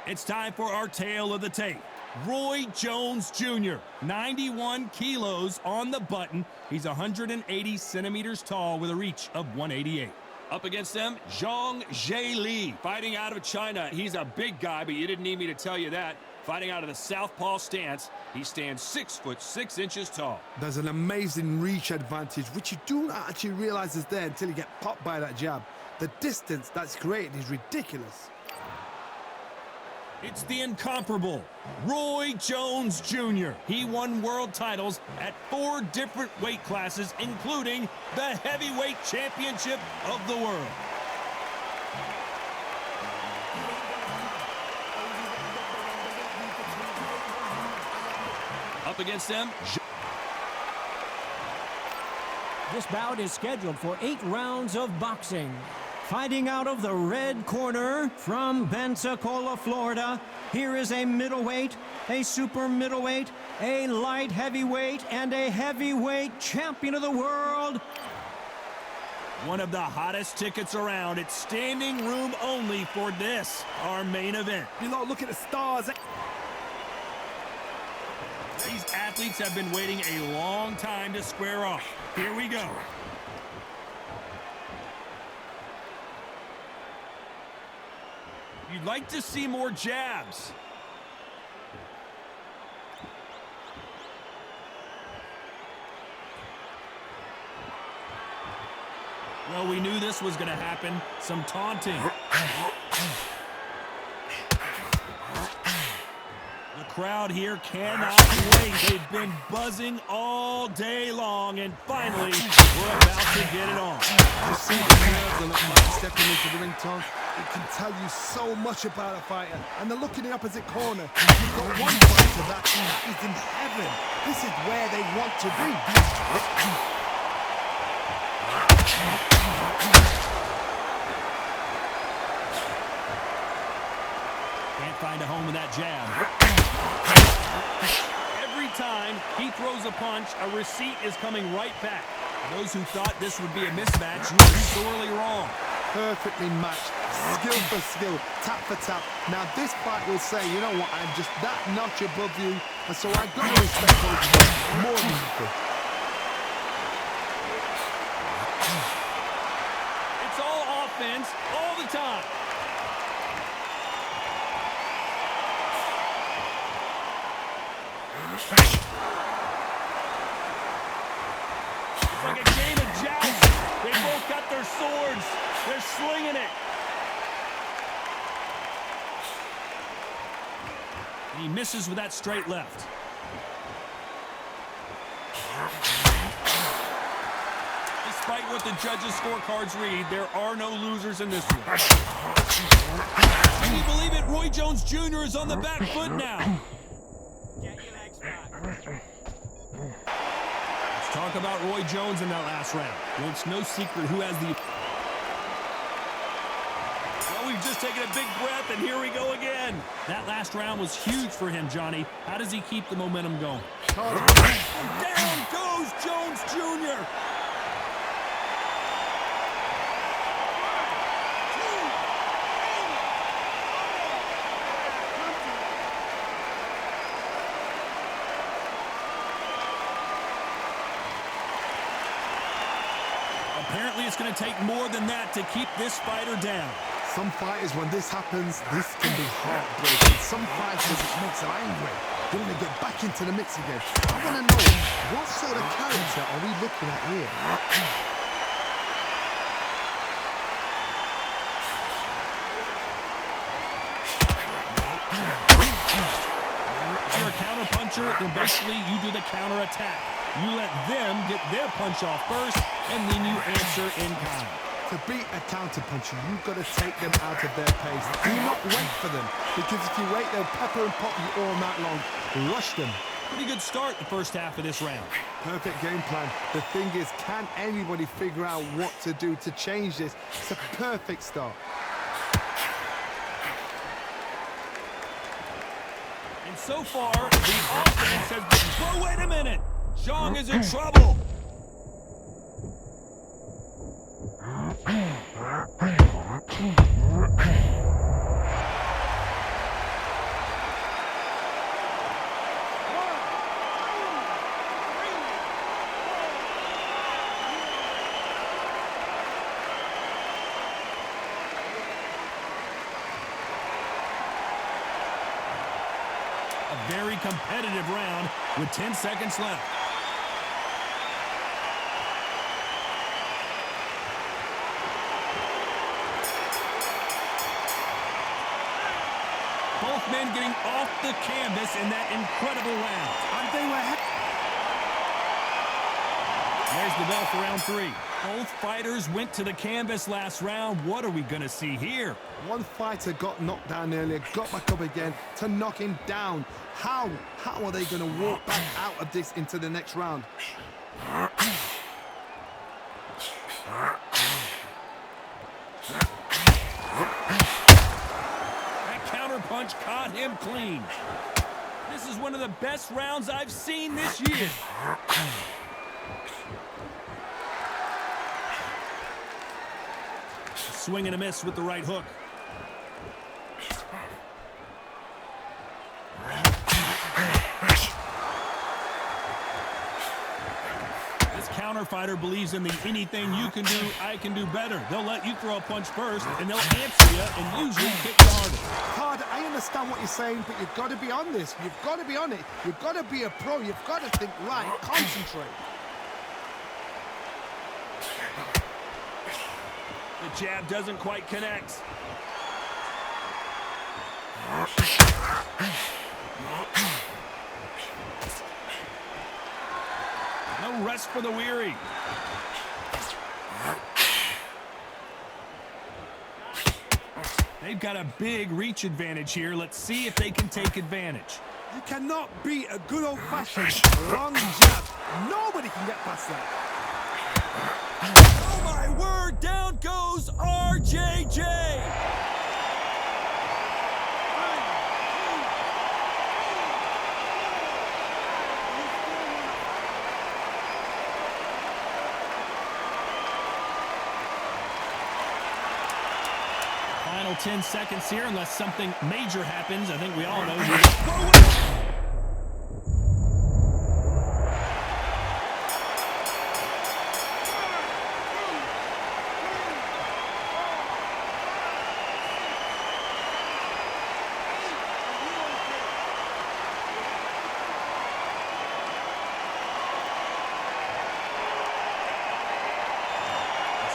It's time for our tale of the tape. Roy Jones Jr., 91 kilos on the button. He's 180 centimeters tall with a reach of 188. Up against them, Zhang Zheli, fighting out of China. He's a big guy, but you didn't need me to tell you that. Fighting out of the southpaw stance, he stands 6 foot 6 inches tall. There's an amazing reach advantage, which you don't actually realize is there until you get popped by that jab. The distance that's created is ridiculous. It's the incomparable Roy Jones Jr. He won world titles at 4 different weight classes, including the heavyweight championship of the world. Up against them, This bout is scheduled for 8 rounds of boxing. Fighting out of the red corner from Pensacola, Florida, here is a middleweight, a super middleweight, a light heavyweight, and a heavyweight champion of the world. One of the hottest tickets around. It's standing room only for this, our main event. You lot, look at the stars. These athletes have been waiting a long time to square off. Here we go. You'd like to see more jabs. Well, we knew this was going to happen. Some taunting. The crowd here cannot wait. They've been buzzing all day long, and finally, we're about to get it on. You see the nerves on that man stepping into the ring, Tom. It can tell you so much about a fighter. And the look in the opposite corner. You've got one fighter that is in heaven. This is where they want to be. Can't find a home with that jab. Every time he throws a punch, a receipt is coming right back. Those who thought this would be a mismatch, you were sorely wrong. Perfectly matched, skill for skill, tap for tap. Now this fight will say, you know what, I'm just that notch above you, and so I've got to respect what you do more than you do. It's all offense all the time. It's like a game of joust. They both got their swords. They're slinging it. And he misses with that straight left. Despite what the judges' scorecards read, there are no losers in this one. Can you believe it? Roy Jones Jr. is on the back foot now. Get your legs back. Let's talk about Roy Jones in that last round. Well, it's no secret who has the... Well, we've just taken a big breath, and here we go again. That last round was huge for him, Johnny. How does he keep the momentum going? Down goes Jones Jr. Apparently, it's going to take more than that to keep this fighter down. Some fighters, when this happens, this can be heartbreaking. Some fighters, it makes them angry. They want to get back into the mix again. I want to know, what sort of character are we looking at here? If you're a counter puncher, then basically you do the counter attack. You let them get their punch off first, and then you answer in kind. To beat a counter-puncher, you've got to take them out of their pace. Do not wait for them, because if you wait, they'll pepper and pop you all night long. Rush them. Pretty good start the first half of this round. Perfect game plan. The thing is, can anybody figure out what to do to change this? It's a perfect start. And so far, the offense has been... Oh, wait a minute! Zhang is in trouble! a very competitive round with 10 seconds left. Both men getting off the canvas in that incredible round. And they were... There's the bell for round 3. Both fighters went to the canvas last round. What are we going to see here? One fighter got knocked down earlier, got back up again to knock him down. How are they going to walk back out of this into the next round? That counter punch caught him clean. This is one of the best rounds I've seen this year. Swing and a miss with the right hook. This counter fighter believes in the anything you can do, I can do better. They'll let you throw a punch first, and they'll answer you and usually kick you harder. Carter, I understand what you're saying, but you've got to be on this. You've got to be on it. You've got to be a pro. You've got to think right, concentrate. The jab doesn't quite connect. No rest for the weary. They've got a big reach advantage here. Let's see if they can take advantage. You cannot beat a good old-fashioned long jab. Nobody can get past that. Oh my word, down goes RJJ. Final 10 seconds here, unless something major happens. I think we all know.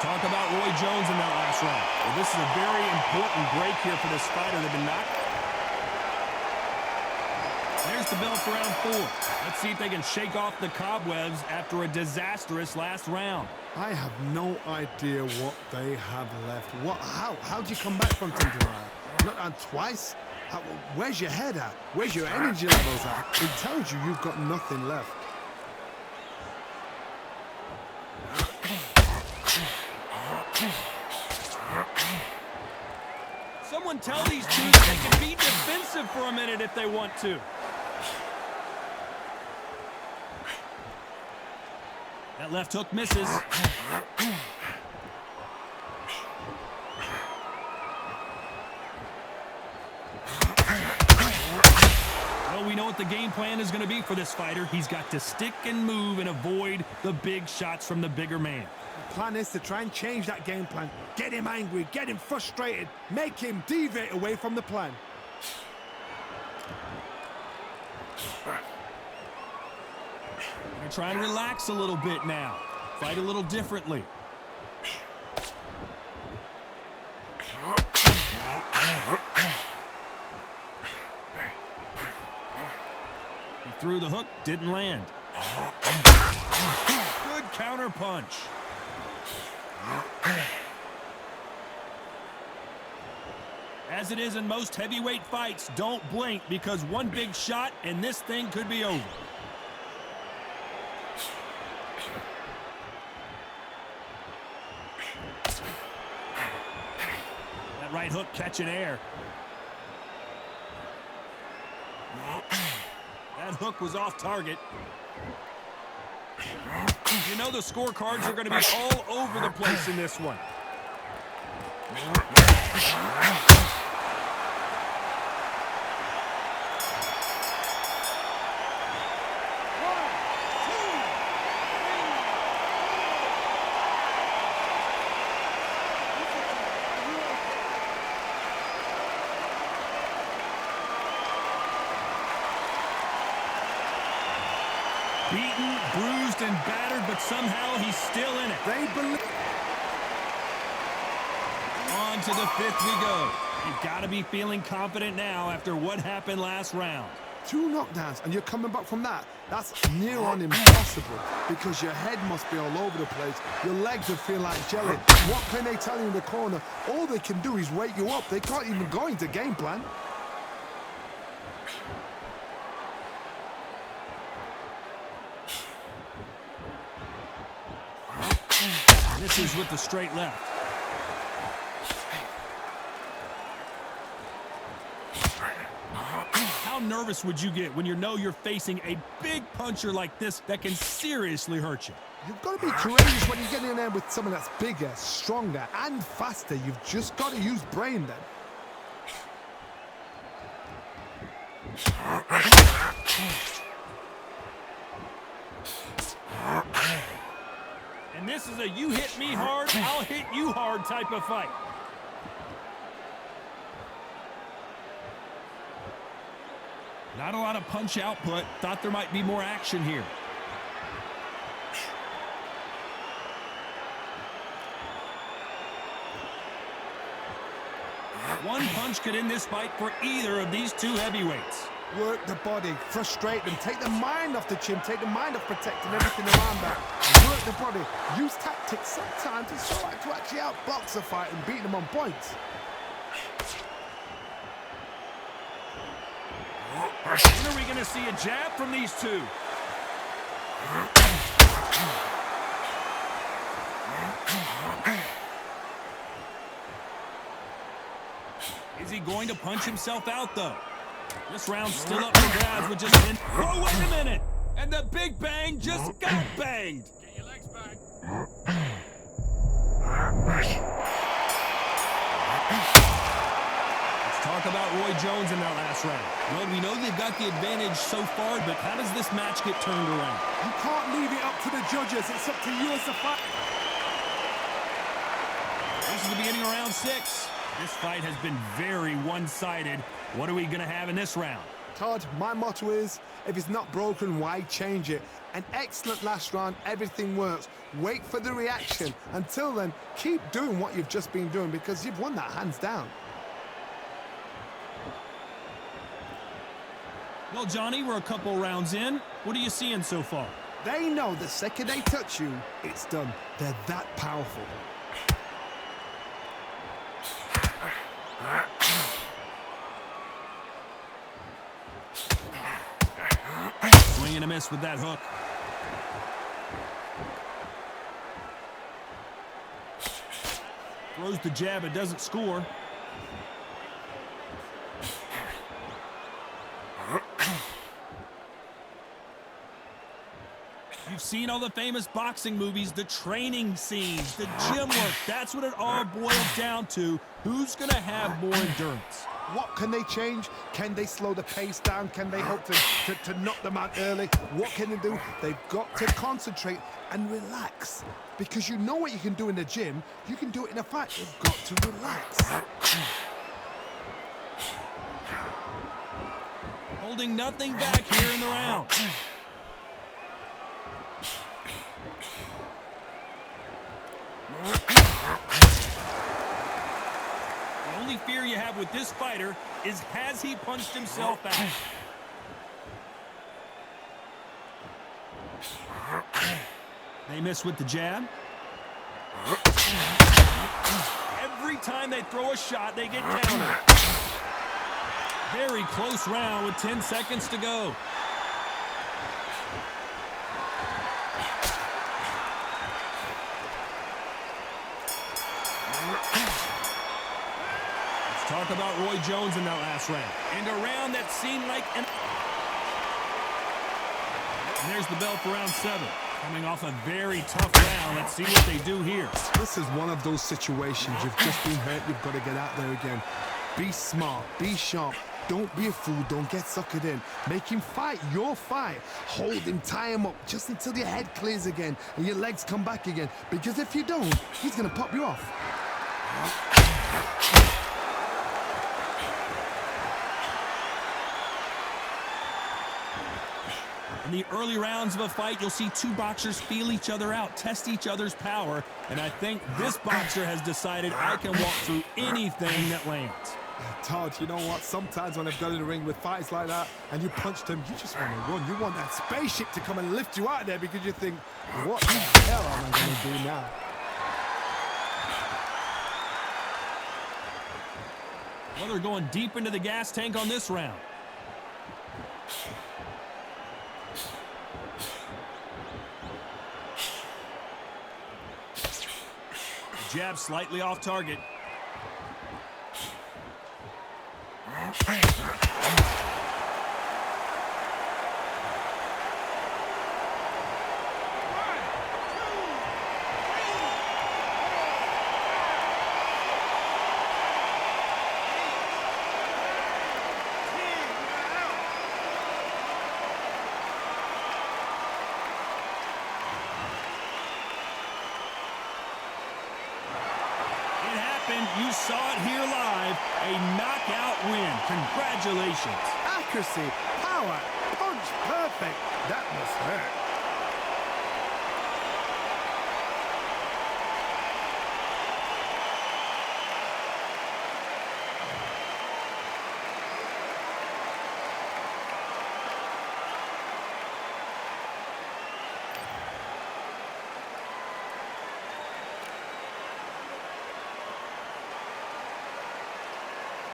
Talk about Roy Jones in that last round. Well, this is a very important break here for this fighter. They've been knocked. There's the bell for round 4. Let's see if they can shake off the cobwebs after a disastrous last round. I have no idea what they have left. How do you come back from something like that? Not on twice? Where's your head at? Where's your energy levels at? It tells you you've got nothing left. Someone tell these two that they can be defensive for a minute if they want to. That left hook misses. Well, we know what the game plan is going to be for this fighter. He's got to stick and move and avoid the big shots from the bigger man. The plan is to try and change that game plan. Get him angry, get him frustrated, make him deviate away from the plan. We're going to try and relax a little bit now. Fight a little differently. He threw the hook, didn't land. Good counter punch. As it is in most heavyweight fights, don't blink because one big shot and this thing could be over. That right hook catching air. That hook was off target. You know the scorecards are going to be all over the place in this one. Beaten, bruised, and battered, but somehow he's still in it. They believe. On to the fifth we go. You've got to be feeling confident now after what happened last round. 2 knockdowns and you're coming back from that. That's near on impossible because your head must be all over the place. Your legs would feel like jelly. What can they tell you in the corner? All they can do is wake you up. They can't even go into game plan. This is with the straight left. How nervous would you get when you know you're facing a big puncher like this that can seriously hurt you? You've got to be courageous when you get in there with someone that's bigger, stronger, and faster. You've just got to use brain then. And this is a you hit me hard, I'll hit you hard type of fight. Not a lot of punch output. Thought there might be more action here. One punch could end this fight for either of these two heavyweights. Work the body, frustrate them, take the mind off the chin, take the mind off protecting everything around that. Work the body, use tactics sometimes to actually outbox a fight and beat them on points. When are we going to see a jab from these two? Is he going to punch himself out, though? This round's still up for grabs with just an... Oh, wait a minute! And the big bang just got banged! Get your legs back. Let's talk about Roy Jones in that last round. Well, we know they've got the advantage so far, but how does this match get turned around? You can't leave it up to the judges. It's up to you as a fight. This is the beginning of round 6. This fight has been very one-sided. What are we going to have in this round? Todd, my motto is, if it's not broken, why change it? An excellent last round, everything works. Wait for the reaction. Until then, keep doing what you've just been doing because you've won that hands down. Well, Johnny, we're a couple rounds in. What are you seeing so far? They know the second they touch you, it's done. They're that powerful. Swing and a miss with that hook. Throws the jab, it doesn't score. You've seen all the famous boxing movies, the training scenes, the gym work. That's what it all boils down to. Who's going to have more endurance? What can they change? Can they slow the pace down? Can they hope to knock them out early? What can they do? They've got to concentrate and relax. Because you know what you can do in the gym, you can do it in a fight. You've got to relax. Holding nothing back here in the round. The only fear you have with this fighter is, has he punched himself out? They miss with the jab. Every time they throw a shot, they get countered. Very close round with 10 seconds to go. Talk about Roy Jones in that last round. And a round that seemed like an... And there's the bell for round 7. Coming off a very tough round. Let's see what they do here. This is one of those situations. You've just been hurt. You've got to get out there again. Be smart. Be sharp. Don't be a fool. Don't get suckered in. Make him fight your fight. Hold him, tie him up just until your head clears again and your legs come back again. Because if you don't, he's going to pop you off. In the early rounds of a fight, you'll see two boxers feel each other out, test each other's power, and I think this boxer has decided I can walk through anything that lands. Todd, you know what? Sometimes when I've got in the ring with fights like that and you punch them, you just want to run. You want that spaceship to come and lift you out of there because you think, what the hell am I going to do now? Well, they're going deep into the gas tank on this round. Jab slightly off target. You saw it here live, a knockout win. Congratulations. Accuracy, power, punch, perfect. That must hurt.